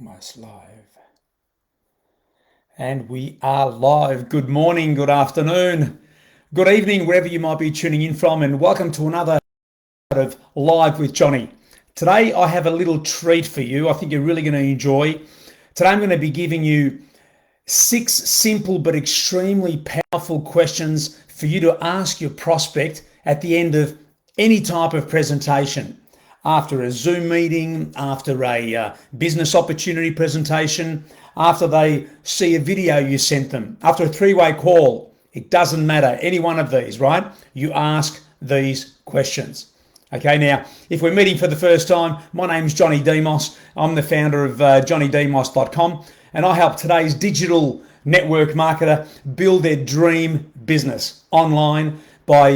Almost live. And we are live. Good morning, good afternoon, good evening, wherever you might be tuning in from, and welcome to another of Live with Johnny. Today I have a little treat for you. I think you're really going to enjoy. Today I'm going to be giving you 6 simple but extremely powerful questions for you to ask your prospect at the end of any type of presentation. After a Zoom meeting, after a business opportunity presentation, after they see a video you sent them, after a three-way call, it doesn't matter, any one of these, right? You ask these questions. Okay, now, if we're meeting for the first time, my name's Johnny Demos. I'm the founder of johnnydemos.com, and I help today's digital network marketer build their dream business online by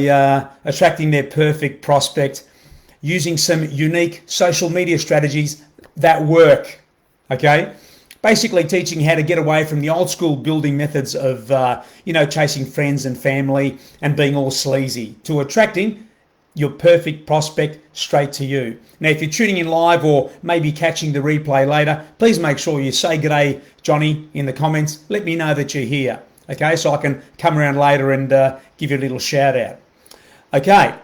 attracting their perfect prospect, using some unique social media strategies that work, okay? Basically teaching how to get away from the old school building methods of, chasing friends and family and being all sleazy to attracting your perfect prospect straight to you. Now, if you're tuning in live or maybe catching the replay later, please make sure you say "G'day, Johnny" in the comments. Let me know that you're here, okay? So I can come around later and give you a little shout out. Okay,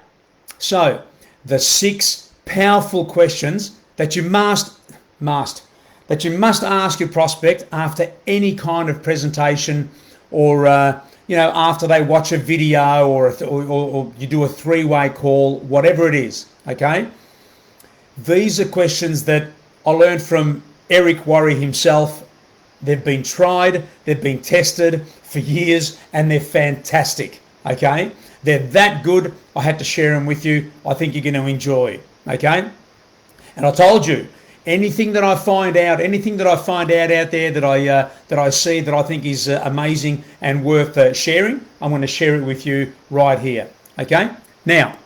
so the 6 powerful questions that you must ask your prospect after any kind of presentation, or after they watch a video, or you do a three-way call, whatever it is. Okay, these are questions that I learned from Eric Worre himself. They've been tried, they've been tested for years, and they're fantastic. Okay, they're that good. I had to share them with you. I think you're going to enjoy. Okay, and I told you, anything that I find out out there that I see that I think is amazing and worth sharing, I'm going to share it with you right here. Okay, now,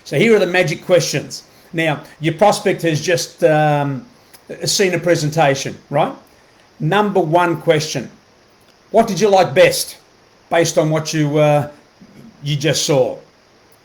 so here are the magic questions. Now, your prospect has just seen a presentation, right? Number 1 question: what did you like best, based on what you just saw,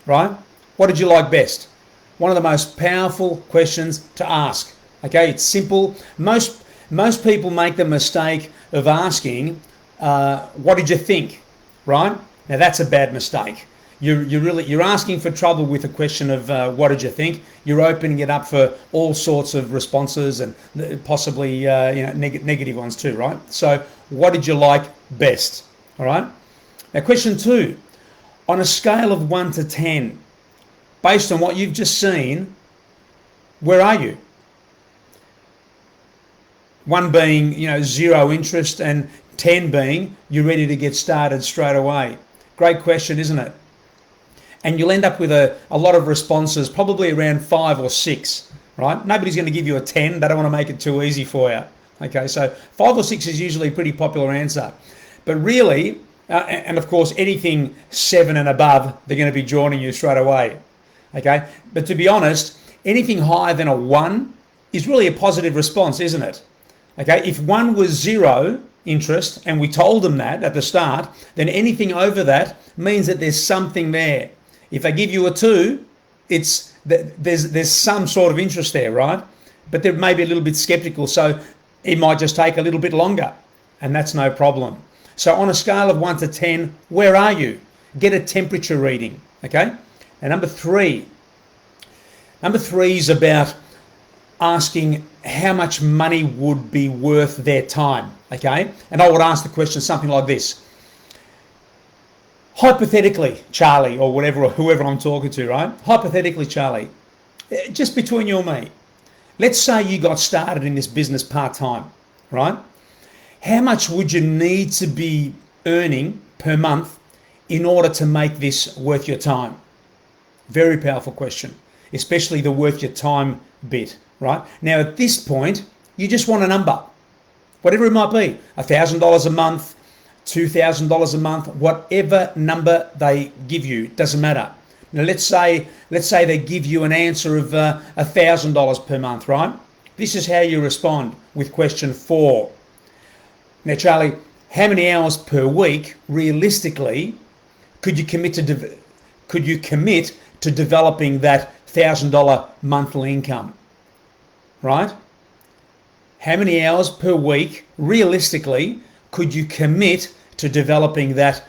right? What did you like best? One of the most powerful questions to ask. Okay, it's simple. Most people make the mistake of asking, "What did you think?" Right? Now that's a bad mistake. You're asking for trouble with a question of "What did you think?" You're opening it up for all sorts of responses, and possibly negative ones too, right? So, what did you like best? All right. Now, question 2: on a scale of 1 to 10, based on what you've just seen, where are you? 1 being, 0 interest, and 10 being you're ready to get started straight away. Great question, isn't it? And you'll end up with a lot of responses, probably around 5 or 6, right? Nobody's going to give you a 10. They don't want to make it too easy for you. Okay, so 5 or 6 is usually a pretty popular answer. But really, and of course, anything 7 and above, they're going to be joining you straight away. Okay, but to be honest, anything higher than a 1 is really a positive response, isn't it? Okay, if 1 was 0 interest and we told them that at the start, then anything over that means that there's something there. If they give you a 2, it's there's some sort of interest there, right? But they're maybe a little bit skeptical, so it might just take a little bit longer, and that's no problem. So on a scale of 1 to 10, where are you? Get a temperature reading, okay? And number 3 is about asking how much money would be worth their time, okay? And I would ask the question something like this: hypothetically, Charlie, or whoever I'm talking to, right? Hypothetically, Charlie, just between you and me, let's say you got started in this business part-time, right? How much would you need to be earning per month in order to make this worth your time? Very powerful question, especially the worth your time bit, right? Now, at this point, you just want a number, whatever it might be, $1,000 a month, $2,000 a month, whatever number they give you, it doesn't matter. Now, let's say they give you an answer of $1,000 per month, right? This is how you respond with question 4. Now, Charlie, how many hours per week, realistically, could you commit to developing that $1,000 monthly income, right? how many hours per week, realistically, could you commit to developing that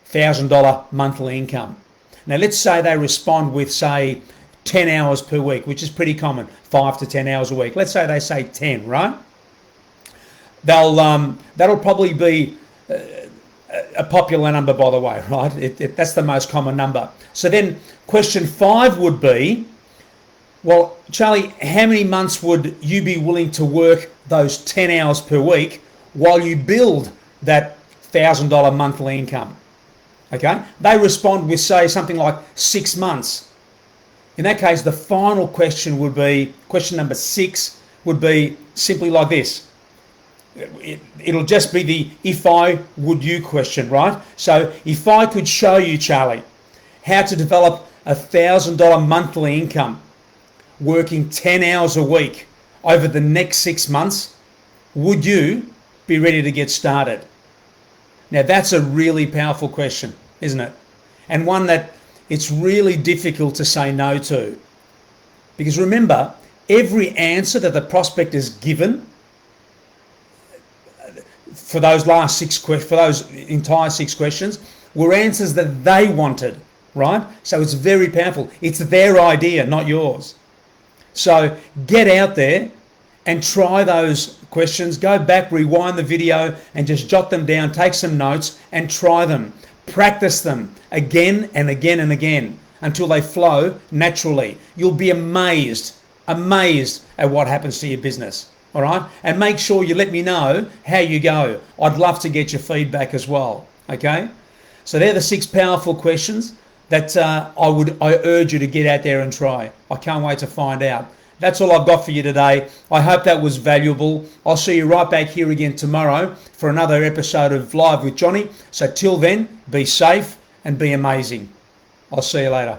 $1,000 monthly income? Now, let's say they respond with, say, 10 hours per week, which is pretty common, 5 to 10 hours a week. Let's say they say 10, right? That'll probably be a popular number, by the way, right? That's the most common number. So then question 5 would be, well, Charlie, how many months would you be willing to work those 10 hours per week while you build that $1,000 monthly income? Okay, they respond with, say, something like 6 months. In that case, the final question would be, question number 6 would be simply like this. It'll just be the if I, would you question, right? So if I could show you, Charlie, how to develop a $1,000 monthly income working 10 hours a week over the next 6 months, would you be ready to get started? Now, that's a really powerful question, isn't it? And one that it's really difficult to say no to. Because remember, every answer that the prospect is given for those entire 6 questions were answers that they wanted, right? So it's very powerful. It's their idea, not yours. So get out there and try those questions. Go back, rewind the video and just jot them down, take some notes and try them. Practice them again and again and again until they flow naturally. You'll be amazed at what happens to your business. All right? And make sure you let me know how you go. I'd love to get your feedback as well. Okay? So they're the 6 powerful questions that I urge you to get out there and try. I can't wait to find out. That's all I've got for you today. I hope that was valuable. I'll see you right back here again tomorrow for another episode of Live with Johnny. So till then, be safe and be amazing. I'll see you later.